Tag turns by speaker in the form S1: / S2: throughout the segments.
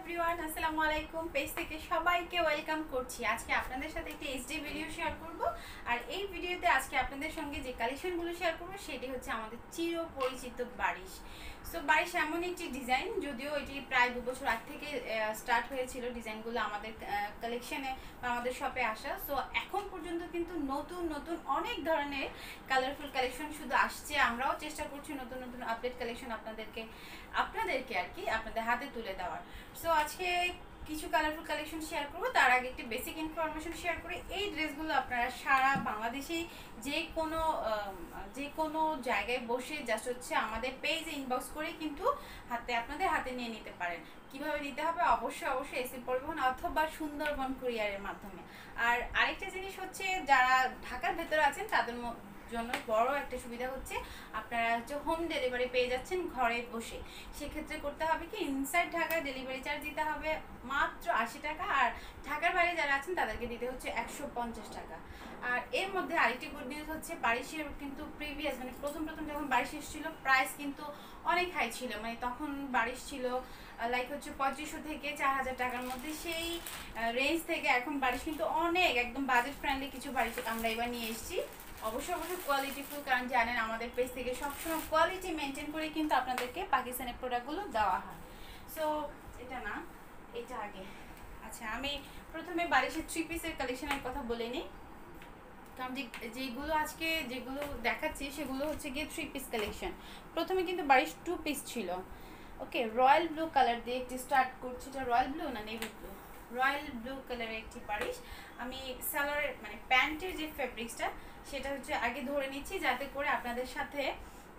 S1: Everyone, আসসালামু আলাইকুম। Page থেকে সবাইকে ওয়েলকাম করছি। আজকে আপনাদের সাথে একটি এইচডি ভিডিও শেয়ার করব। আর এই ভিডিওতে আজকে আপনাদের সঙ্গে যে কালেকশনগুলো শেয়ার করব সেটি হচ্ছে আমাদের চিরপরিচিত বারিশ। সো বারিশ এমন একটি ডিজাইন, যদিও এটি প্রায় 2 বছর আগ থেকে স্টার্ট হয়েছিল ডিজাইনগুলো আমাদের কালেকশনে বা আমাদের শপে আসা। সো এখন পর্যন্ত কিন্তু নতুন নতুন অনেক ধরনের কালারফুল কালেকশন শুধু আসছে। আমরাও চেষ্টা করছি নতুন নতুন আপডেট কালেকশন আপনাদেরকে আর কি আপনাদের হাতে তুলে দেওয়ার। সো আজকে কিছু কালারফুল কালেকশন শেয়ার করবো। তার আগে একটি বেসিক ইনফরমেশন শেয়ার করে, এই ড্রেসগুলো আপনারা সারা বাংলাদেশেই যে কোনো জায়গায় বসে জাস্ট হচ্ছে আমাদের পেজে ইনবক্স করে কিন্তু আপনাদের হাতে নিয়ে নিতে পারেন। কিভাবে নিতে হবে? অবশ্যই এসি পরিবহন অথবা সুন্দরবন কুরিয়ারের মাধ্যমে। আর আরেকটা জিনিস হচ্ছে, যারা ঢাকার ভেতরে আছেন তাদের জন্য বড় একটা সুবিধা হচ্ছে আপনারা হচ্ছে হোম ডেলিভারি পেয়ে যাচ্ছেন ঘরে বসে। সেক্ষেত্রে করতে হবে কি, ইনসাইড ঢাকায় ডেলিভারি চার্জ দিতে হবে মাত্র 80 টাকা, আর ঢাকার বাইরে যারা আছেন তাদেরকে দিতে হচ্ছে 150 টাকা। আর এর মধ্যে আরেকটি গুড নিউজ হচ্ছে, বারিশের কিন্তু প্রিভিয়াস মানে প্রথম যখন বারিশ এসেছিল প্রাইস কিন্তু অনেক হাই ছিল। মানে তখন বারিশ ছিল লাইক হচ্ছে 3500 থেকে 4000 টাকার মধ্যে। সেই রেঞ্জ থেকে এখন বারিশ কিন্তু অনেক একদম বাজেট ফ্রেন্ডলি কিছু বারিশ আমরা এবার নিয়ে এসেছি। অবশ্যই কোয়ালিটিফুল, কারণ জানেন আমাদের পেজ থেকে সবসময় কোয়ালিটি মেনটেন করে কিন্তু আপনাদেরকে পাকিস্তানের প্রোডাক্টগুলো দেওয়া হয়। সো এটা না, এটা আগে। আচ্ছা, আমি প্রথমে বারিশের 3 পিসের কালেকশনের কথা বলে নিই, কারণ যেগুলো দেখাচ্ছি সেগুলো হচ্ছে গিয়ে 3 পিস কালেকশন। প্রথমে কিন্তু বারিশ 2 পিস ছিল। ওকে, রয়্যাল ব্লু কালার দিয়ে একটি স্টার্ট করছি। এটা রয়্যাল ব্লু না নেভি ব্লু? রয়্যাল ব্লু কালারের একটি বারিশ। আমি সালোয়ারের মানে প্যান্টের যে ফেব্রিক্সটা সেটা হচ্ছে আগে ধরে নিচ্ছি, যাতে করে আপনাদের সাথে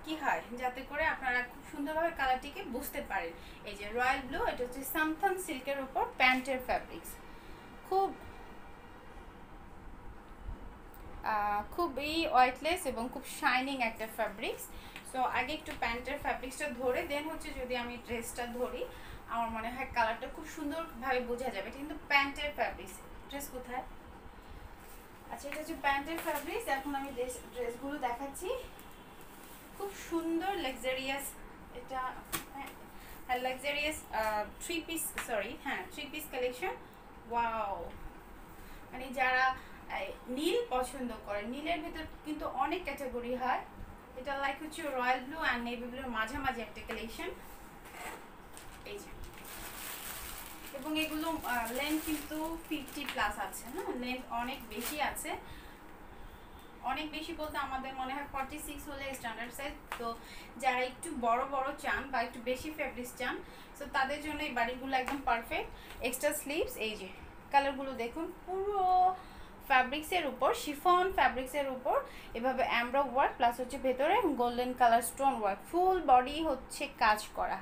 S1: কি হয়, যাতে করে আপনারা খুব সুন্দরভাবে কালারটিকে বুঝতে পারেন। এই যে রয়্যাল ব্লু, এটা হচ্ছে সামথন সিল্কের উপর প্যান্টের ফেব্রিক্স। খুবই ওয়েটলেস এবং খুব শাইনিং একটা ফ্যাব্রিক্স। সো আগে একটু প্যান্টের ফ্যাব্রিক্সটা ধরে দেন হচ্ছে যদি আমি ড্রেসটা ধরি, আমার মনে হয় কালারটা খুব সুন্দরভাবে বোঝা যাবে। কিন্তু প্যান্টের ফ্যাব্রিক্স, ড্রেস কোথায়? আচ্ছা, এটা হচ্ছে প্যান্টের ফ্যাব্রিক্স। এখন আমি ড্রেসগুলো দেখাচ্ছি। খুব সুন্দর লাক্সারিয়াস, এটা লাক্সারিয়াস 3 পিস কালেকশন। ওয়াও, মানে যারা নীল পছন্দ করে, নীলের ভেতর কিন্তু অনেক ক্যাটাগরি হয়। এটা লাইক হচ্ছে রয়্যাল ব্লু আর নেভি ব্লুর মাঝামাঝি একটা কালেকশন। এই যে, এবং এগুলো লেন্থ কিন্তু 50 প্লাস আছে। হ্যাঁ, লেন্থ অনেক বেশি আছে। অনেক বেশি বলতে আমাদের মনে হয় 46 হলে স্ট্যান্ডার্ড সাইজ। তো যারা একটু বড় চান বা একটু বেশি ফেব্রিক্স চান, তো তাদের জন্য এই বাড়িগুলো একদম পারফেক্ট। এক্সট্রা স্লিভস, এই যে কালারগুলো দেখুন, পুরো ফ্যাব্রিক্সের উপর, শিফন ফ্যাব্রিক্সের উপর এভাবে এমব্রো ওয়ার্ক প্লাস হচ্ছে ভেতরে golden colour stone work. Full body হচ্ছে কাজ করা,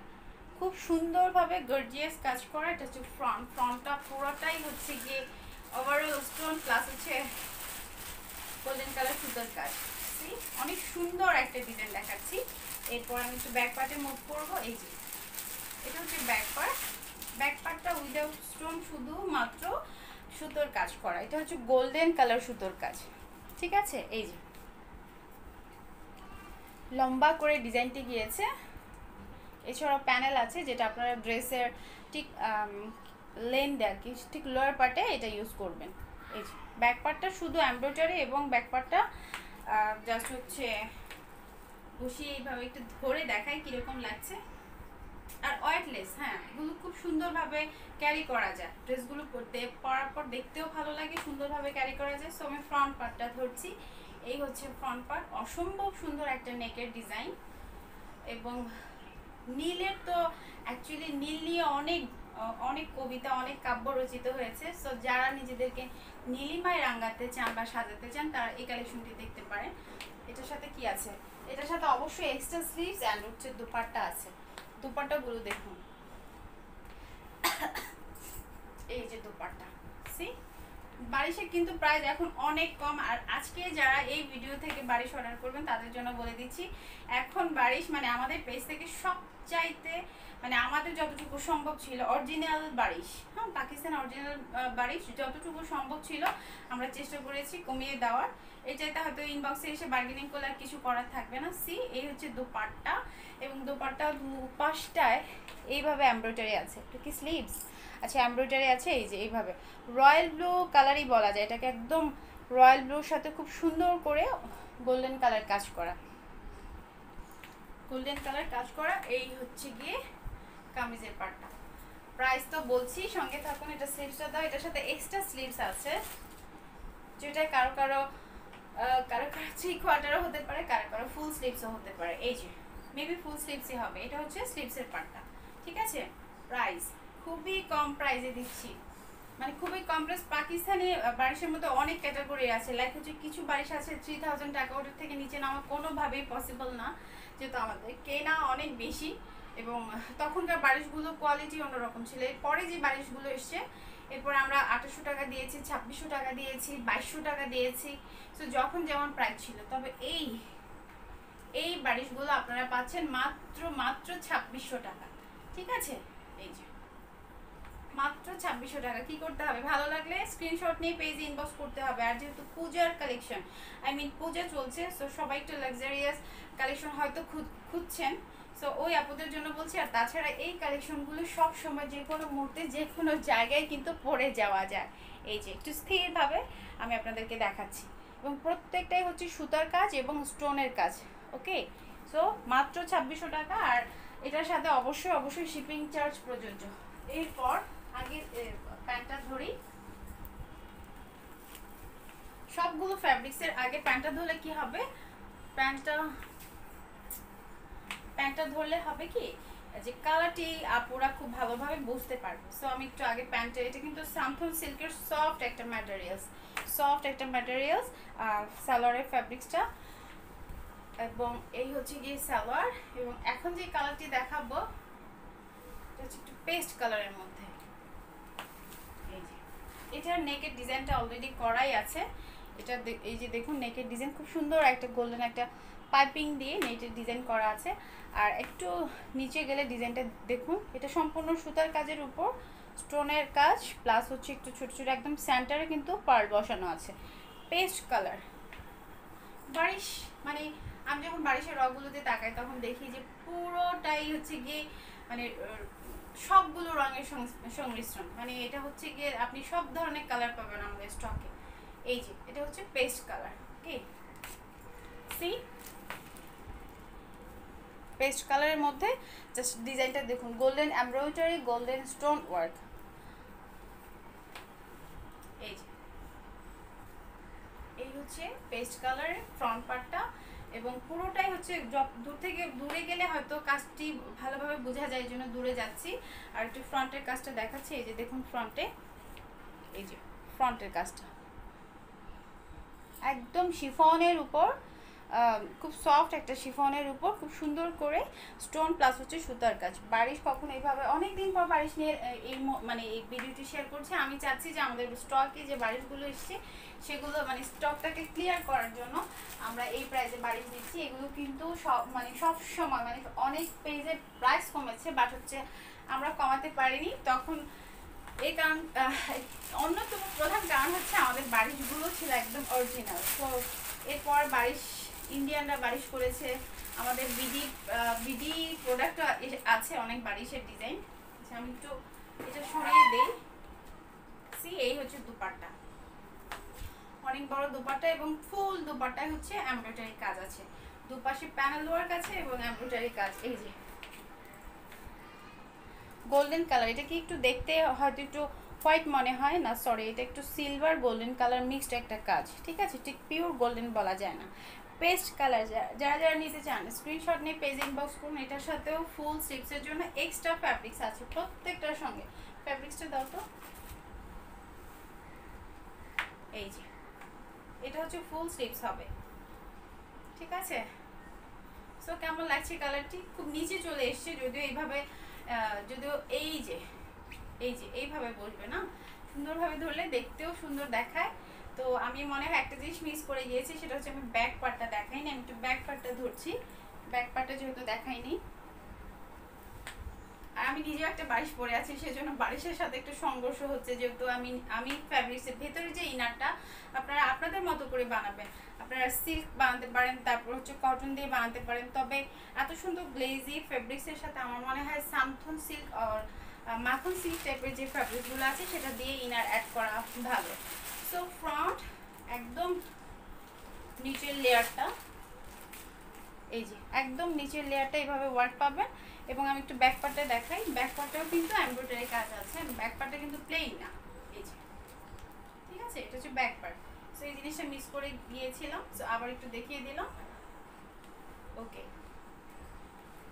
S1: খুব সুন্দরভাবে গর্জিয়াস কাজ করা। এটা হচ্ছে ফ্রন্টটা পুরোটাই হচ্ছে গিয়ে ওভারঅল স্টোন প্লাস হচ্ছে গোল্ডেন কালার সুতার কাজ। অনেক সুন্দর একটা ডিজাইন দেখাচ্ছি। এরপর আমি একটু ব্যাক পার্টে মুভ করবো। এই যে এটা হচ্ছে ব্যাক পার্টটা উইদাউট স্টোন, শুধুমাত্র সুতোর কাজ করা। এটা হচ্ছে গোল্ডেন কালার সুতোর কাজ, ঠিক আছে। এই যে লম্বা করে ডিজাইনটি গিয়েছে। এছাড়াও প্যানেল আছে, যেটা আপনারা ড্রেসের ঠিক লেন্থ আর কি ঠিক লোয়ার পার্টে এটা ইউজ করবেন। এই যে ব্যাক পার্টটা শুধু এমব্রয়ডারি, এবং ব্যাক পার্টটা জাস্ট হচ্ছে বসিয়ে এইভাবে একটু ধরে দেখাই কীরকম লাগছে। আর ওয়েটলেস, হ্যাঁ, এগুলো খুব সুন্দরভাবে ক্যারি করা যায়। ড্রেসগুলো পরার পর দেখতেও ভালো লাগে, সুন্দরভাবে ক্যারি করা যায়। সো আমি ফ্রন্ট পার্টটা ধরছি। এই হচ্ছে ফ্রন্ট পার্ট, অসম্ভব সুন্দর একটা নেকের ডিজাইন। এবং নীলের তো অ্যাকচুয়ালি নীল নিয়ে অনেক কবিতা, অনেক কাব্য রচিত হয়েছে। সো যারা নিজেদেরকে নীলিমায় রাঙাতে চান বা সাজাতে চান, তারা এই কালেকশনটি দেখতে পারেন। এটার সাথে কি আছে? এটার সাথে অবশ্যই এক্সট্রা স্লিভস অ্যান্ড হচ্ছে দুপাট্টা আছে। দুপাট্টাগুলো দেখুন, এই যে দুপাট্টা। বারিশের কিন্তু প্রাইস এখন অনেক কম। আর আজকে যারা এই ভিডিও থেকে বারিশ অর্ডার করবেন তাদের জন্য বলে দিচ্ছি, এখন বারিশ মানে আমাদের পেজ থেকে সব চাইতে মানে আমাদের যতটুকু সম্ভব ছিল অরিজিনাল বারিশ, হ্যাঁ পাকিস্তান অরিজিনাল বারিশ যতটুকু সম্ভব ছিল আমরা চেষ্টা করেছি কমিয়ে দেওয়ার। এই চাইতে হয়তো ইনবক্সে এসে বার্গেনিং করলে আর কিছু করার থাকবে না। সি এই হচ্ছে দোপাট্টা, এবং দোপাট্টা দুপাশটায় এইভাবে এমব্রয়ডারি আছে। এটা কি স্লিভস? আচ্ছা এমব্রয়ডারি আছে এই যে এইভাবে রয়্যাল ব্লু কালারই বলা যায় এটাকে, একদম রয়্যাল ব্লুর সাথে খুব সুন্দর করে গোল্ডেন কালার কাজ করা, গোল্ডেন কালার কাজ করা। এই হচ্ছে গিয়ে কামিজের পার্টটা। প্রাইস তো বলছি, সঙ্গে থাকুন। এটা স্লিভসটা দাও, এটার সাথে এক্সট্রা স্লিভস আছে, যেটা কারো কারো কারো কারো 3 কোয়ার্টারও হতে পারে, কারো কারো ফুল স্লিভসও হতে পারে। এই যে মেবি ফুল স্লিভসই হবে। এটা হচ্ছে স্লিভসের পার্টটা, ঠিক আছে। প্রাইস খুবই কম প্রাইসে দিচ্ছি, মানে খুবই কম প্রাইস। পাকিস্তানি বারিশের মধ্যে অনেক ক্যাটাগরি আছে, লাইক হচ্ছে কিছু বারিশ আছে 3000 টাকা, ওটার থেকে নিচে নামা কোনোভাবেই পসিবল না, যেহেতু আমাদের কেনা অনেক বেশি এবং তখনকার বারিশগুলো কোয়ালিটি অন্যরকম ছিল। এরপরে যে বারিশগুলো এসছে, এরপর আমরা 2800 টাকা দিয়েছি, 2600 টাকা দিয়েছি, 2200 টাকা দিয়েছি, তো যখন যেমন প্রাইস ছিল। তবে এই বারিশগুলো আপনারা পাচ্ছেন মাত্র 2600 টাকা, ঠিক আছে। এই যে মাত্র 2600 টাকা। কি করতে হবে? ভালো লাগলে স্ক্রিনশট নিয়ে পেজে ইনবক্স করতে হবে। আর যেহেতু পূজার কালেকশন, পূজা চলছে, সো সবাই একটু লাক্সারিয়াস কালেকশন হয়তো খুঁজছেন, সো ওই আপুদের জন্য বলছি। আর তাছাড়া এই কালেকশনগুলো সব সময় যে কোনো মুহূর্তে যে কোনো জায়গায় কিন্তু পরে যাওয়া যায়। এই যে একটু স্থিরভাবে আমি আপনাদেরকে দেখাচ্ছি, এবং প্রত্যেকটাই হচ্ছে সুতার কাজ এবং স্টোনের কাজ। ওকে, সো মাত্র 2600 টাকা। আর এটার সাথে অবশ্যই শিপিং চার্জ প্রযোজ্য। এরপর আগে প্যান্টটা ধরি। সবগুলো ফ্যাব্রিক্সের আগে প্যান্টটা ধরলে কি হবে, প্যান্টটা ধরলে হবে কি যে কালারটি আপুরা খুব ভালোভাবে বুঝতে পারবে। সো আমি একটু আগে প্যান্টটা, এটা কিন্তু সামথন সিল্কের সফট একটা ম্যাটেরিয়ালস, সালোয়ারের ফ্যাব্রিক্সটা, এবং এই হচ্ছে গিয়ে সালোয়ার। এবং এখন যে কালারটি দেখাবো এটা হচ্ছে একটু পেস্ট কালারের মধ্যে। এটার নেকের ডিজাইনটা অলরেডি করাই আছে। এটা এই যে দেখুন নেকের ডিজাইন খুব সুন্দর, একটা গোল্ডেন একটা পাইপিং দিয়ে নেটের ডিজাইন করা আছে। আর একটু নিচে গেলে ডিজাইনটা দেখুন, এটা সম্পূর্ণ সুতার কাজের উপর স্টোনের কাজ, প্লাস হচ্ছে একটু ছোট ছোট একদম সেন্টারে কিন্তু পার্ল বসানো আছে। পেস্ট কালার বারিশ, মানে আমি যখন বারিশের রগুলোতে তাকাই তখন দেখি যে পুরোটাই হচ্ছে গিয়ে মানে সবগুলো রঙের সংমিশ্রণ। মানে এটা হচ্ছে গিয়ে আপনি সব ধরনের কালার পাবেন আমাদের স্টকে। এই যে এটা হচ্ছে পেস্ট কালার। ওকে, সি পেস্ট কালারের মধ্যে জাস্ট ডিজাইনটা দেখুন, golden embroidery, golden stone work. এই যে এই হচ্ছে পেস্ট কালারের ফ্রন্ট পার্টটা, এবং পুরোটাই হচ্ছে দূর থেকে দূরে গেলে হয়তো কাজটি ভালোভাবে বোঝা যায়, এই জন্য দূরে যাচ্ছি। আর একটু ফ্রন্টের কাজটা দেখাচ্ছি। এই যে দেখুন ফ্রন্টে, এই যে ফ্রন্টের কাজটা একদম শিফনের উপর, খুব সফট একটা শিফনের উপর খুব সুন্দর করে স্টোন প্লাস হচ্ছে সুতার কাজ। বারিশ কখন এইভাবে অনেকদিন পর বারিশ নিয়ে এই মানে এই ভিডিওটি শেয়ার করছি। আমি চাচ্ছি যে আমাদের স্টকে যে বারিশগুলো এসছে সেগুলো মানে স্টকটাকে ক্লিয়ার করার জন্য আমরা এই প্রাইসে বারিশ দিচ্ছি। এগুলো কিন্তু সব সময় মানে অনেক পেজে প্রাইস কমেছে, বাট হচ্ছে আমরা কমাতে পারিনি তখন। এই কারণ অন্যতম প্রধান কারণ হচ্ছে আমাদের বারিশগুলো ছিল একদম অরিজিনাল। তো এরপর বারিশ ইন্ডিয়ানরা বারিশ করেছে, আমাদের বিডি প্রোডাক্ট আছে অনেক বারিশের ডিজাইন। আমি একটু এটা সরিয়ে দেই। সি এই হচ্ছে দুপাট্টা, অনেক বড় দুপাট্টা, এবং ফুল দুপাট্টায় হচ্ছে এমব্রয়ডারি কাজ আছে, দুপাশে প্যানেল ওয়ার্ক আছে এবং এমব্রয়ডারি কাজ। এই যে গোল্ডেন কালার, এটা কি একটু দেখতে হয়তো একটু হোয়াইট মনে হয় না, সরি এটা একটু সিলভার গোল্ডেন কালার মিক্সড একটা কাজ, ঠিক আছে। ঠিক পিওর গোল্ডেন বলা যায় না। পেস্ট কালার যারা নিতে চান স্ক্রিনশট নিয়ে পেজ ইনবক্স করুন। এটার সাথেও ফুল স্লিভসের জন্য এক্সট্রা ফ্যাব্রিক্স আছে প্রত্যেকটার সঙ্গে। ফ্যাব্রিক্সটা দাও তো। এই যে এটা হচ্ছে ফুল স্লিভস হবে, ঠিক আছে। সো কেমন লাগছে কালারটি? খুব নিচে চলে এসছে, যদিও এইভাবে যদিও এই যে এইভাবে বসবে না, সুন্দরভাবে ধরলে দেখতেও সুন্দর দেখায়। তো আমি মনে হয় একটা জিনিস মিস করে গিয়েছি, সেটা হচ্ছে আমি ব্যাক পার্টটা দেখাইনি। আমি একটু ব্যাক পার্টটা ধরছি, ব্যাক পার্টটা যেহেতু দেখাইনি। আর আমি নিজেও একটা বারিশ পরে আছি, সেজন্য বারিশের সাথে একটু সংঘর্ষ হচ্ছে, যেহেতু আমি ফ্যাব্রিক্সের ভেতরে যে ইনারটা আপনারা আপনাদের মতো করে বানাবেন। আপনারা সিল্ক বানাতে পারেন, তারপর হচ্ছে কটন দিয়ে বানাতে পারেন, তবে এত সুন্দর গ্লেজি ফ্যাব্রিক্সের সাথে আমার মনে হয় সামথন সিল্ক আর মাখন সিল্ক টাইপের যে ফ্যাব্রিকগুলো আছে সেটা দিয়ে ইনার অ্যাড করা ভালো। সো ফ্রন্ট একদম নিচের লেয়ারটা, এই যে একদম নিচের লেয়ারটা এইভাবে ওয়ার্ক পাবেন। এবং আমি একটু ব্যাক পার্টটা দেখাই, ব্যাক পার্টেও কিন্তু এমব্রয়ডারি কাজ আছে, ব্যাক পার্টটা কিন্তু প্লেন না, এই যে ঠিক আছে, এটা হচ্ছে ব্যাক পার্ট। সো এই জিনিসটা মিস করে গিয়েছিলাম, সো আবার একটু দেখিয়ে দিলাম। Okay,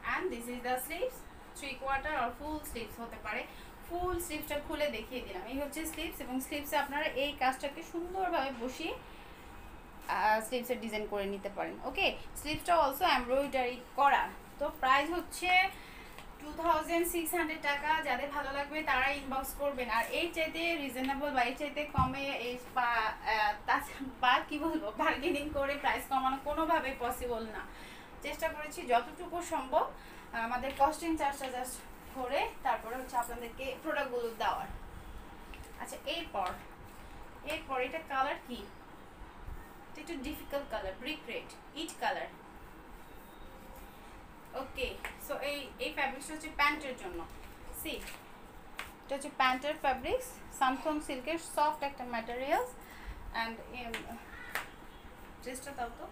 S1: and this is the sleeves, 3/4 আর ফুল স্লিভস হতে পারে। ফুল স্লিভসটা খুলে দেখিয়ে দিলাম, এই হচ্ছে স্লিভস, এবং স্লিভসে আপনারা এই কাজটাকে সুন্দরভাবে বসিয়ে স্লিভসের ডিজাইন করে নিতে পারেন। ওকে, স্লিভসটা অলসো এমব্রয়ডারি করা। তো প্রাইস হচ্ছে 2600 টাকা। যাদের ভালো লাগবে তারা ইনবক্স করবেন। আর এই চাইতে রিজনেবল বা এই চাইতে কমে এই কি বলবো, বার্গেনিং করে প্রাইস কমানো কোনোভাবেই পসিবল না। চেষ্টা করেছি যতটুকু সম্ভব আমাদের কস্টিং চার্জটা জাস্ট করে তারপরে হচ্ছে আপনাদেরকে প্রোডাক্টগুলো দেওয়ার। আচ্ছা, এরপর এটা কালার কি, একটু ডিফিকাল্ট কালার, ব্রিক রেড, ইট কালার। ওকে, সো এই ফ্যাব্রিক্সটা হচ্ছে প্যান্টের জন্য। সি, এটা হচ্ছে প্যান্টের ফ্যাব্রিক্স, সামথং সিল্কের সফট একটা ম্যাটেরিয়ালস। অ্যান্ড ড্রেসটা দাও তো।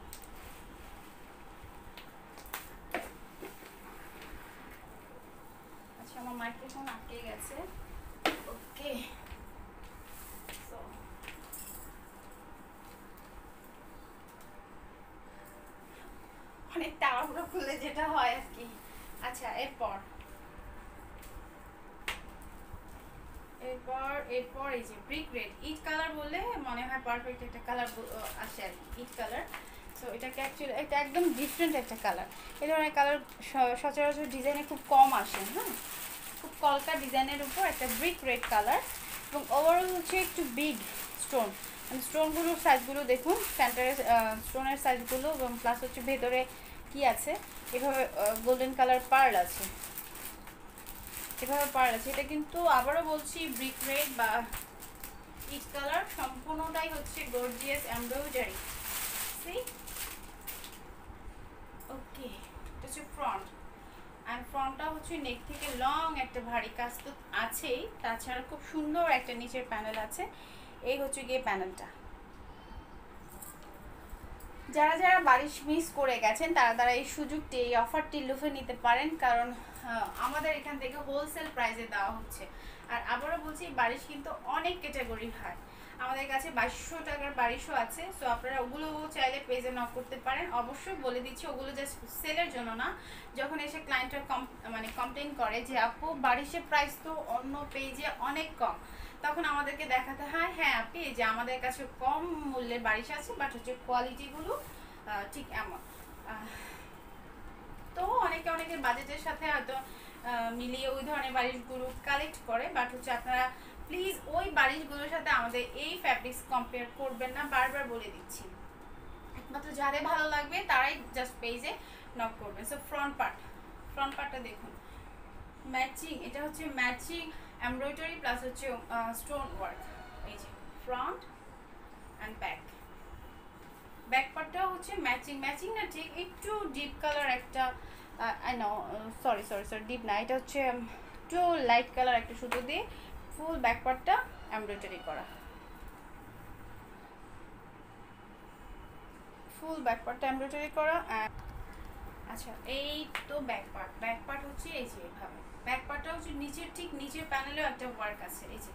S1: আচ্ছা, আমার মাইক্রোফোন আটকে গেছে। ওকে, সো অনেক তাড়াহুড়ো খুলে যেটা হয় আর কি। আচ্ছা, এরপর এই যে ব্রিক রেড, ইট কালার বললে মনে হয় পারফেক্ট একটা কালার আসে আর কি, ইট কালার। সো এটাকে অ্যাকচুয়ালি এটা একদম ডিফারেন্ট একটা কালার। এই ধরনের কালার সচরাচর ডিজাইনে খুব কম আসে, হ্যাঁ, খুব কলকা ডিজাইনের উপর একটা ব্রিক রেড কালার। এবং ওভারঅল হচ্ছে একটু বিগ স্টোন, মানে স্টোনগুলোর সাইজগুলো দেখুন, সেন্টারের স্টোনের সাইজগুলো, এবং প্লাস হচ্ছে ভেতরে কি আছে, এভাবে গোল্ডেন কালার পার্ল আছে, এভাবে পার্ল আছে। এটা কিন্তু আবারও বলছি ব্রিক রেড বা ইট কালার, সম্পূর্ণটাই হচ্ছে গর্জিয়াস এমব্রয়ডারি। সি, ওকে, এটা হচ্ছে ফ্রন্ট। অ্যান্ড ফ্রন্টটা হচ্ছে নেক থেকে লং একটা ভারী কাজ তো আছেই, তাছাড়া খুব সুন্দর একটা নিচের প্যানেল আছে। এই হচ্ছে গিয়ে প্যানেলটা। যারা যারা বারিশ মিস করে গেছেন তারা এই সুযোগটি, এই অফারটি লুফে নিতে পারেন, কারণ আমাদের এখান থেকে হোলসেল প্রাইসে দেওয়া হচ্ছে। আর আবারও বলছি, বারিশ কিন্তু অনেক ক্যাটাগরির হয়, আমাদের কাছে 2200 টাকার বারিশও আছে। সো আপনারা ওগুলো চাইলে পেজে নক করতে পারেন। অবশ্যই বলে দিচ্ছি, ওগুলো জাস্ট সেলের জন্য না। যখন এসে ক্লায়েন্টরা মানে কমপ্লেন করে যে আপু বারিশের প্রাইস তো অন্য পেজে অনেক কম, তখন আমাদেরকে দেখাতে হয় হ্যাঁ আপনি যে আমাদের কাছে কম মূল্যের বারিশ আছে, বাট হচ্ছে কোয়ালিটিগুলো ঠিক এমন। তো অনেকের বাজেটের সাথে হয়তো মিলিয়ে ওই ধরনের বারিশগুলো কালেক্ট করে, বাট হচ্ছে আপনারা প্লিজ ওই বারিশগুলোর সাথে আমাদের এই ফ্যাব্রিক্স কম্পেয়ার করবেন না, বারবার বলে দিচ্ছি। একমাত্র যাদের ভালো লাগবে তারাই জাস্ট পেজে নক করবেন। সো ফ্রন্ট পার্টটা দেখুন, ম্যাচিং, এটা হচ্ছে ম্যাচিং এমব্রয়ডারি প্লাস হচ্ছে স্টোন ওয়ার্ক। এই যে ফ্রন্ট অ্যান্ড ব্যাক পার্টটাও হচ্ছে ম্যাচিং না, ঠিক একটু ডিপ কালার একটা, আই নো, সরি ডিপ না, এটা হচ্ছে একটু লাইট কালার একটা সুতো দিয়ে ফুল ব্যাক পার্টটা এমব্রয়ডারি করা, ফুল ব্যাক পার্টটা এমব্রয়ডারি করা। আচ্ছা, এই তো ব্যাক পার্ট হচ্ছে এই যে এভাবে, ব্যাক পার্টটা হচ্ছে নিচের ঠিক নিচের প্যানেলেও একটা ওয়ার্ক আছে। এই যে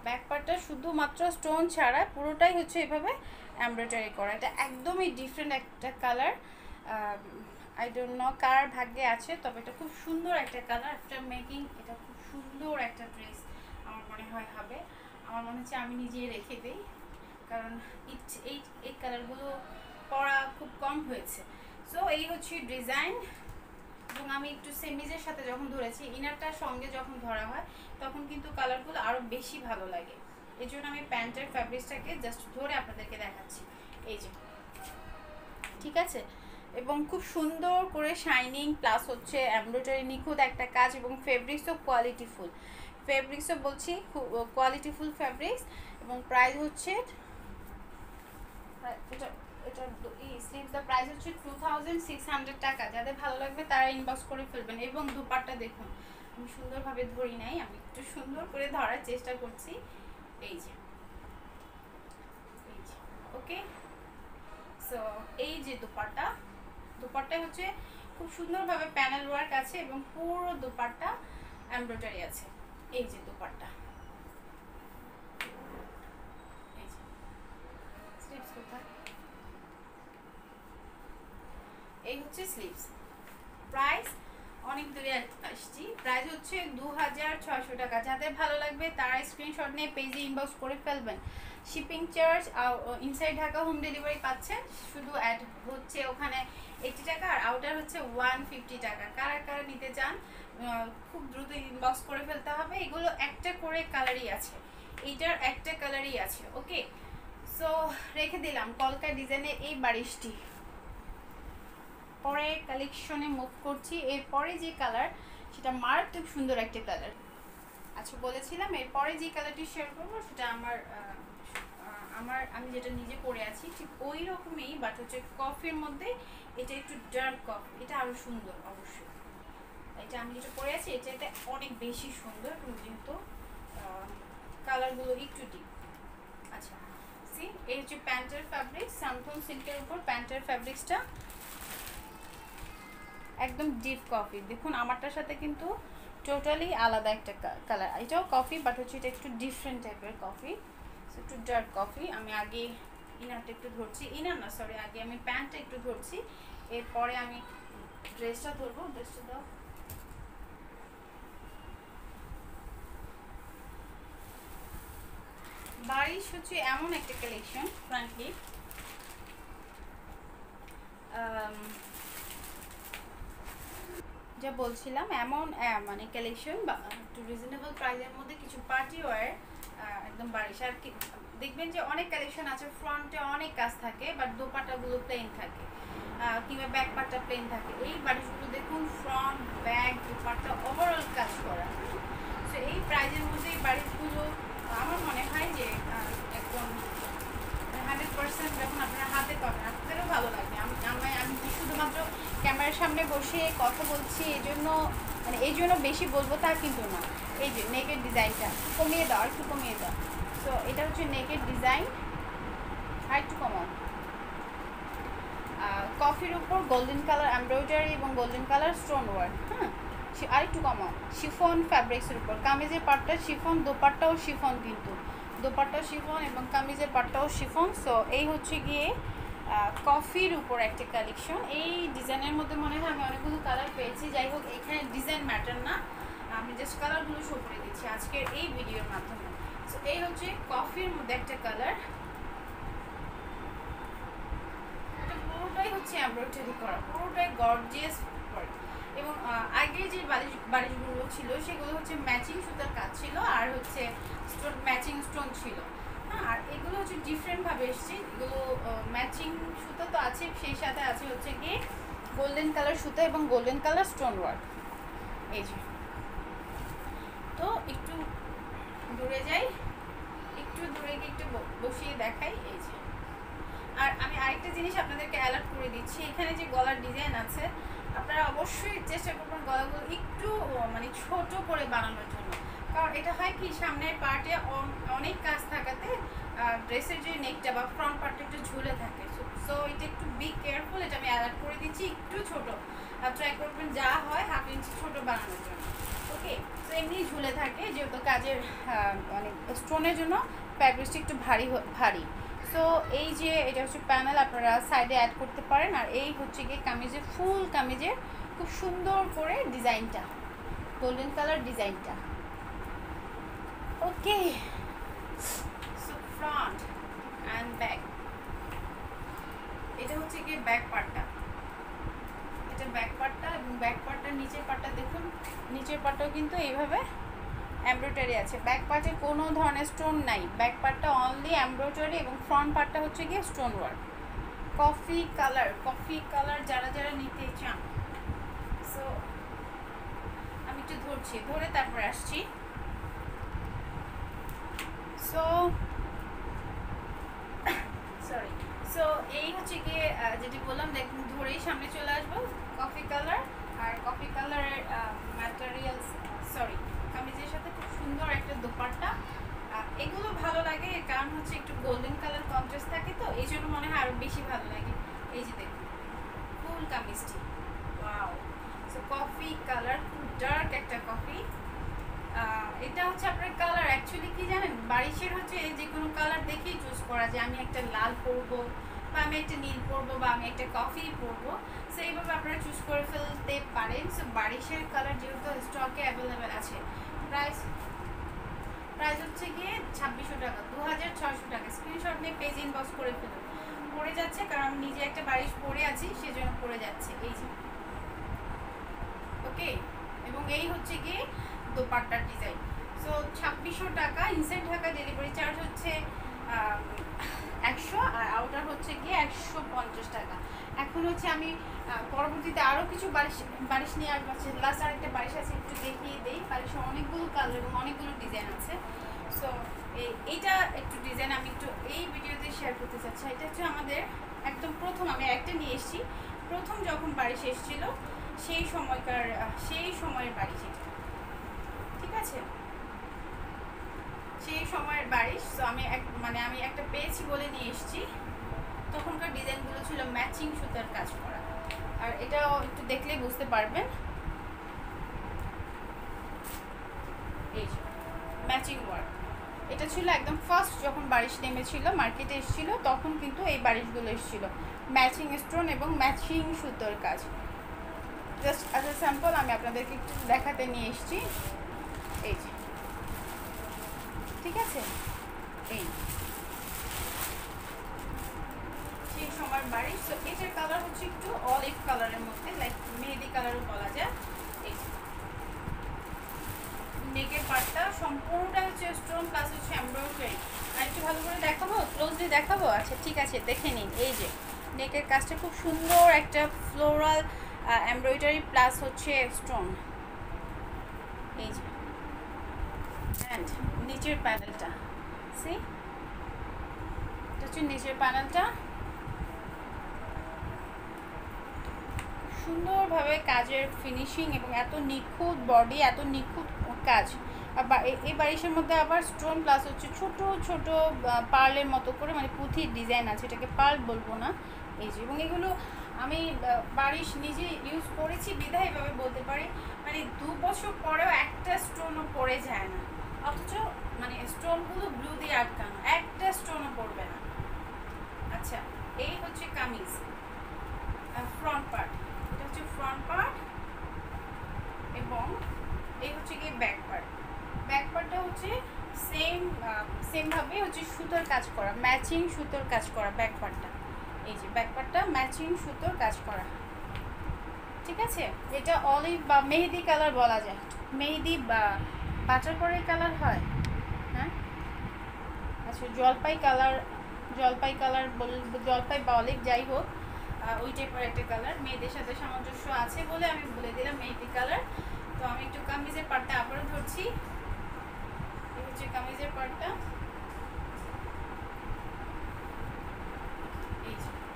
S1: ব্যাক পার্টটা শুধুমাত্র স্টোন ছাড়া পুরোটাই হচ্ছে এভাবে এমব্রয়ডারি করা। এটা একদমই ডিফারেন্ট একটা কালার, আই ডোন্ট নো কার ভাগ্যে আছে, তবে এটা খুব সুন্দর একটা কালার। আফটার মেকিং এটা খুব সুন্দর একটা ড্রেস আমার মনে হয় হবে। আমার মনে হচ্ছে আমি নিজে রেখে দিই, কারণ এই কালারগুলো পরা খুব কম হয়েছে। সো এই হচ্ছে ডিজাইন। এবং আমি একটু সেমিজের সাথে যখন ধরেছি, ইনারটার সঙ্গে যখন ধরা হয় তখন কিন্তু কালারগুলো আরও বেশি ভালো লাগে। এই জন্য আমি প্যান্টের ফ্যাব্রিক্সটাকে জাস্ট ধরে আপনাদেরকে দেখাচ্ছি। এই যে ঠিক আছে, এবং খুব সুন্দর করে শাইনিং প্লাস হচ্ছে এমব্রয়ডারি নিখুঁত একটা কাজ এবং ফেব্রিক্সও কোয়ালিটিফুল, ফেব্রিক্সও বলছি কোয়ালিটিফুল ফেব্রিক্স। এবং প্রাইস হচ্ছে এটা এটা স্লিভসের প্রাইস হচ্ছে 2600 টাকা। যাদের ভালো লাগবে তারা ইনবক্স করে ফেলবেন। এবং দুপাট্টা দেখুন, আমি সুন্দরভাবে ধরি নাই, আমি একটু সুন্দর করে ধরার চেষ্টা করছি। এই যে ওকে, সো এই যে দুপাট্টা হচ্ছে খুব সুন্দরভাবে প্যানেল ওয়ার্ক আছে এবং পুরো দুপাট্টা এমব্রয়ডারি আছে। এই যে দুপাট্টা, এই যে স্লিভস কোথায়, এই হচ্ছে স্লিভস। প্রাইস অনেক দূরে আসছি, প্রাইস হচ্ছে 2600 টাকা। যাদের ভালো লাগবে তারা স্ক্রিনশট নিয়ে পেজে ইনবক্স করে ফেলবেন। Shipping charge inside Dhaka home delivery পাচ্ছেন, শুধু অ্যাড হচ্ছে ওখানে 80 টাকা আর আউটার হচ্ছে 150 টাকা। কারা কারা নিতে চান খুব দ্রুত ইনবক্স করে ফেলতে হবে। এগুলো একটা করে কালারই আছে, এইটার একটা কালারই আছে। ওকে, সো রেখে দিলাম কলকা ডিজাইনের এই বারিশটি। পরে কালেকশনে মুভ করছি। এরপরে যে কালার সেটা মারাত্মক সুন্দর একটা কালার। আচ্ছা বলেছিলাম এরপরে যে কালারটি শেয়ার করবো সেটা আমি যেটা নিজে পরে আছি ঠিক ওই রকমই, বাট হচ্ছে কফির মধ্যে এটা একটু ডার্ক কফি, এটা আরো সুন্দর অবশ্যই। এটা আমি যেটা পরে আছি এটাতে অনেক বেশি সুন্দর, যেহেতু কালারগুলো একটু ডিপ। আচ্ছা সি, এই হচ্ছে প্যান্টের ফ্যাব্রিক্স, সামথন সিল্কের উপর প্যান্টের ফ্যাব্রিক্সটা একদম ডিপ কফি। দেখুন আমারটার সাথে কিন্তু টোটালি আলাদা একটা কালার, এটাও কফি বাট হচ্ছে এটা একটু ডিফারেন্ট টাইপের কফি, একটু ডার্ক কফি। আমি আগে ইনারটা একটু ধরছি, ইনার না সরি, আগে আমি প্যান্টটা একটু ধরছি, এরপরে আমি ড্রেসটা ধরবো। ড্রেসটা দাও। বারিশ হচ্ছে এমন একটা কালেকশন, ফ্রাঙ্কলি যা বলছিলাম এমন মানে কালেকশন বা একটু রিজনেবল প্রাইসের মধ্যে কিছু পার্টি ওয়্যার একদম বারিশ। আর কি দেখবেন যে অনেক কালেকশন আছে ফ্রন্টে অনেক কাজ থাকে বাট দোপাট্টাগুলো প্লেন থাকে, কিংবা ব্যাক পার্টটা প্লেন থাকে। এই বারিশগুলো দেখুন ফ্রন্ট ব্যাক দোপাট্টা ওভারঅল কাজ করা। সো এই প্রাইজের মধ্যে এই বারিশগুলো আমার মনে হয় যে একদম 100% যখন আপনারা হাতে পাবেন আপনাদেরও ভালো লাগবে। আমি শুধুমাত্র ক্যামেরার সামনে বসে কথা বলছি এই জন্য বেশি বলবো তা কিন্তু না। এই যে নেকের ডিজাইনটা কমিয়ে দাও, আর একটু কমিয়ে দাও। সো এটা হচ্ছে নেকের ডিজাইন, আর একটু কমাও। কফির উপর গোল্ডেন কালার এমব্রয়ডারি এবং গোল্ডেন কালার স্টোন ওয়ার্ক। হ্যাঁ, আর একটু কমাও। শিফন ফ্যাব্রিক্সের উপর কামিজের পাটটা শিফন, দোপাট্টাও শিফন, কিন্তু দোপাট্টাও শিফন এবং কামিজের পাটটাও শিফন। সো এই হচ্ছে গিয়ে কফির উপর একটা কালেকশন। এই ডিজাইনের মধ্যে মনে হয় আমি অনেকগুলো কালার পেয়েছি। যাই হোক এখানে ডিজাইন ম্যাটার না, আমি জাস্ট কালারগুলো শো করে দিচ্ছি আজকের এই ভিডিওর মাধ্যমে। সো এই হচ্ছে কফির মধ্যে একটা কালার, এটা পুরোটাই হচ্ছে এমব্রয়ডারি করা, পুরোটাই গর্জিয়াস ওয়ার্ক। এবং আগে যে বালিশগুলো ছিল সেগুলো হচ্ছে ম্যাচিং সুতার কাজ ছিল আর হচ্ছে স্টোন ম্যাচিং স্টোন ছিল। হ্যাঁ, আর এগুলো হচ্ছে ডিফারেন্টভাবে এসছে। এগুলো ম্যাচিং সুতা তো আছে, সেই সাথে আছে হচ্ছে গিয়ে গোল্ডেন কালার সুতা এবং গোল্ডেন কালার স্টোন ওয়ার্ক। এই যে তো একটু দূরে যাই, একটু দূরে গিয়ে একটু বসিয়ে দেখাই। এই যে আর আমি আরেকটা জিনিস আপনাদেরকে অ্যালার্ট করে দিচ্ছি, এখানে যে গলার ডিজাইন আছে আপনারা অবশ্যই চেষ্টা করবেন গলাগুলো একটু মানে ছোট করে বানানোর জন্য। কারণ এটা হয় কি সামনের পার্টে অনেক কাজ থাকাতে ড্রেসের যে নেকটা বা ফ্রন্ট পার্টটা একটু ঝুলে থাকে। সো এটা একটু বি কেয়ারফুল, এটা আমি অ্যালার্ট করে দিচ্ছি। একটু ছোট ট্রাই করবেন যা হয় 1/2 ইঞ্চি ছোট বানানোর জন্য। ওকে, তো এমনি ঝুলে থাকে যেহেতু কাজের মানে স্টোনের জন্য ফ্যাব্রিকটা একটু ভারী। সো এই যে এটা হচ্ছে প্যানেল, আপনারা সাইডে অ্যাড করতে পারেন। আর এই হচ্ছে গিয়ে কামিজের ফুল কামিজের খুব সুন্দর করে ডিজাইনটা, গোল্ডেন কালার ডিজাইনটা। ওকে, সো ফ্রন্ট অ্যান্ড ব্যাক, এটা হচ্ছে গিয়ে ব্যাক পার্টটা, এটা ব্যাক পার্টটা। এবং ব্যাক পার্টটার নিচের পার্টটা দেখুন, নিচের পার্টটাও কিন্তু এইভাবে এমব্রয়ডারি আছে। ব্যাক পার্টে কোনো ধরনের স্টোন নাই, ব্যাক পার্টটা অনলি এমব্রয়ডারি এবং ফ্রন্ট পার্টটা হচ্ছে গিয়ে স্টোন ওয়ার্ক। কফি কালার যারা যারা নিতে চান, সো আমি একটু ধরছি, ধরে তারপরে আসছি। সো সরি, সো এই হচ্ছে গিয়ে যেটি বললাম, দেখুন ধরেই সামনে চলে আসবো। কফি কালার, আর কফি কালারের ম্যাটেরিয়ালস, সরি, কামিজের সাথে খুব সুন্দর একটা দোপাট্টা। এগুলো ভালো লাগে কারণ হচ্ছে একটু গোল্ডেন কালার কন্ট্রাস্ট থাকে, তো এই জন্য মনে হয় আরো বেশি ভালো লাগে। এই যে দেখুন ফুল কামিজটি, ওয়াও। সো কফি কালার, খুব ডার্ক একটা কফি। এটা হচ্ছে আপনার কালার অ্যাকচুয়ালি কি জানেন, বারিশের হচ্ছে যে কোনো কালার দেখেই চুজ করা যায়। আমি একটা লাল পরবো, বা আমি একটা নীল পরবো, বা আমি একটা কফি পরবো, সো এইভাবে আপনারা চুজ করে ফেলতে পারেন। সো বারিশের কালার যেহেতু স্টকে অ্যাভেলেবেল আছে। প্রাইস হচ্ছে গিয়ে 2600 টাকা, 2600 টাকা। স্ক্রিনশট নিয়ে পেজ ইনবক্স করে ফেলুন। পড়ে যাচ্ছে কারণ আমি নিজে একটা বারিশ পরে আছি, সেজন্য পড়ে যাচ্ছে। এই যে ওকে, এবং এই হচ্ছে গিয়ে দোপাট্টার ডিজাইন। সো 2600 টাকা। ইনসাইড ঢাকা ডেলিভারি চার্জ হচ্ছে 100, আর আউটার হচ্ছে গিয়ে 150 টাকা। এখন হচ্ছে আমি পরবর্তীতে আরও কিছু বারিশ নিয়ে আসবো। লাস্ট আরেকটা বারিশ আছে, একটু দেখিয়ে দেই। বারিশের অনেকগুলো কালার এবং অনেকগুলো ডিজাইন আছে। সো এইটা একটু ডিজাইন আমি একটু এই ভিডিওতে শেয়ার করতে চাচ্ছি। এটা হচ্ছে আমাদের একদম প্রথম, আমি একটা নিয়ে এসেছি, প্রথম যখন বারিশ এসেছিল সেই সময়ের বারিশ এটা, ঠিক আছে, সেই সময়ের বারিশ। তো আমি আমি একটা পেয়েছি বলে নিয়ে এসেছি। তখনকার ডিজাইনগুলো ছিল ম্যাচিং সুতার কাজ করা, আর এটাও একটু দেখলেই বুঝতে পারবেন। এই যে ম্যাচিং ওয়ার্ক, এটা ছিল একদম ফার্স্ট যখন বারিশ নেমেছিল, মার্কেটে এসেছিল, তখন কিন্তু এই বারিশগুলো এসেছিল ম্যাচিং স্টোন এবং ম্যাচিং সুতোর কাজ। জাস্ট অ্যাজ এ স্যাম্পল আমি আপনাদেরকে একটু দেখাতে নিয়ে এসেছি। এই যে, ঠিক আছে, এই সেই সময়ের বারিশ। তো এটার কালার হচ্ছে একটু অলিভ কালারের মধ্যে, লাইক মেহেদি কালারও বলা যায়। এই নেকের পার্টটা সম্পূর্ণটা হচ্ছে স্টোন প্লাস হচ্ছে এমব্রয়ডারি। আর একটু ভালো করে দেখাবো, ক্লোজলি দেখাবো? আচ্ছা ঠিক আছে, দেখে নিন। এই যে নেকের কাজটা খুব সুন্দর একটা ফ্লোরাল এমব্রয়ডারি প্লাস হচ্ছে স্টোন। এই যে, অ্যান্ড নিচের প্যানেলটা, সি, এটা হচ্ছে নিচের প্যানেলটা। সুন্দরভাবে কাজের ফিনিশিং এবং এত নিখুঁত বডি, এত নিখুঁত কাজ। এই বারিশের মধ্যে আবার স্টোন প্লাস হচ্ছে ছোট ছোট পার্লের মতো করে, মানে পুঁথির ডিজাইন আছে, এটাকে পার্ল বলবো না। এই যে, এবং এগুলো আমি বারিশ নিজে ইউজ করেছি বিধায় এভাবে বলতে পারি, মানে 2 বছর পরেও একটা স্টোনও পড়ে যায় না, অথচ মানে স্টোনগুলো ব্লু দিয়ে আটকানো, একটা স্টোনও পড়বে না। আচ্ছা, এই হচ্ছে কামিজ ফ্রন্ট পার্ট, এটা হচ্ছে ফ্রন্ট পার্ট, এবং এই হচ্ছে কি ব্যাক পার্ট। ব্যাক পার্টটা হচ্ছে সেম ভাবে হচ্ছে সুতোর কাজ করা, ম্যাচিং সুতোর কাজ করা ব্যাক পার্টটা। এই যে ব্যাক পার্টটা ম্যাচিং সুতোর কাজ করা, ঠিক আছে। এটা অলিভ বা মেহেদি কালার বলা যায়, মেহেদি বা বাটার পরের কালার হয়, হ্যাঁ। আচ্ছা, জলপাই কালার জলপাই বা অলিভ, যাই হোক, ওই টাইপের একটা কালার। মেয়েদের সাথে সামঞ্জস্য আছে বলে আমি বলে দিলাম মেহেদি কালার। তো আমি একটু কামিজের পার্টটা আবারও ধরছি। এই হচ্ছে কামিজের পার্টটা,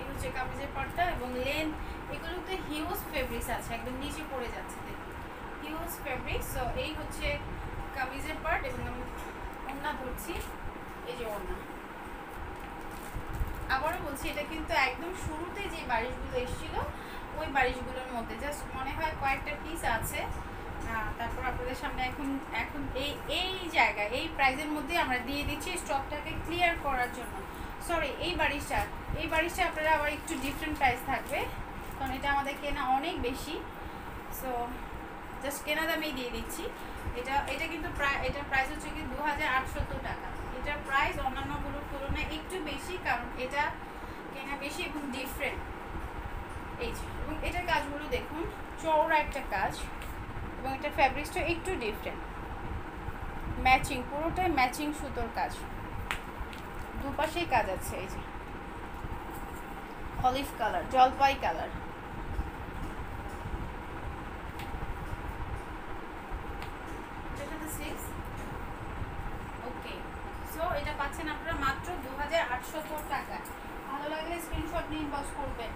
S1: এই হচ্ছে কামিজের পার্টটা, এবং লেন্থ এগুলোতে হিউজ ফেব্রিক্স আছে, একদম নিচে পড়ে যাচ্ছে, দেখুন হিউজ ফেব্রিক্স। সো এই হচ্ছে কামিজের পার্ট, এবং আমি ওড়না ধরছি। এই যে ওড়না, আবারও বলছি, এটা কিন্তু একদম শুরুতে যে বারিশগুলো এসেছিল ওই বারিশগুলোর মধ্যে, জাস্ট মনে হয় কয়েকটা পিস আছে। তারপর আপনাদের সামনে এখন এই জায়গায় এই প্রাইজের মধ্যে আমরা দিয়ে দিচ্ছি স্টকটাকে ক্লিয়ার করার জন্য। সরি, এই বারিশটা আপনারা আবার একটু ডিফারেন্ট প্রাইস থাকবে, কারণ এটা আমাদের কেনা অনেক বেশি। সো জাস্ট কেনা দামেই দিয়ে দিচ্ছি। এটা কিন্তু এটার প্রাইস হচ্ছে কি 2800 টাকা। এটার প্রাইস অন্যান্যগুলোর তুলনায় একটু বেশি, কারণ এটা কেনা বেশি এবং ডিফারেন্ট। এই যে, এবং এটার কাজগুলো দেখুন, চওড়া একটা কাজ, এবং এটা ফ্যাব্রিক্সটা একটু ডিফারেন্ট, ম্যাচিং, পুরোটাই ম্যাচিং সুতোর কাজ, দুপাশেই কাজ আছে। এই যে অলিভ কালার, জলপাই কালার। ওকে, সো এটা পাচ্ছেন আপনারা মাত্র 2800 টাকা। ভালো লাগলে স্ক্রিনশট নিয়ে ইনবক্স করবেন।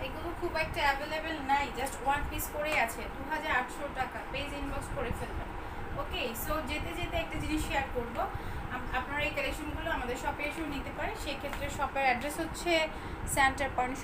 S1: এগুলো খুব একটা অ্যাভেলেবেল নাই, জাস্ট ওয়ান পিস করেই আছে, 2800 টাকা। পেজ ইনবক্স করে ফেলবেন। ওকে, সো যেতে যেতে একটা জিনিস শেয়ার করব, আপনারা এই কালেকশনগুলো আমাদের শপে এসেও নিতে পারেন। সেক্ষেত্রে শপের অ্যাড্রেস হচ্ছে সেন্টার পয়েন্ট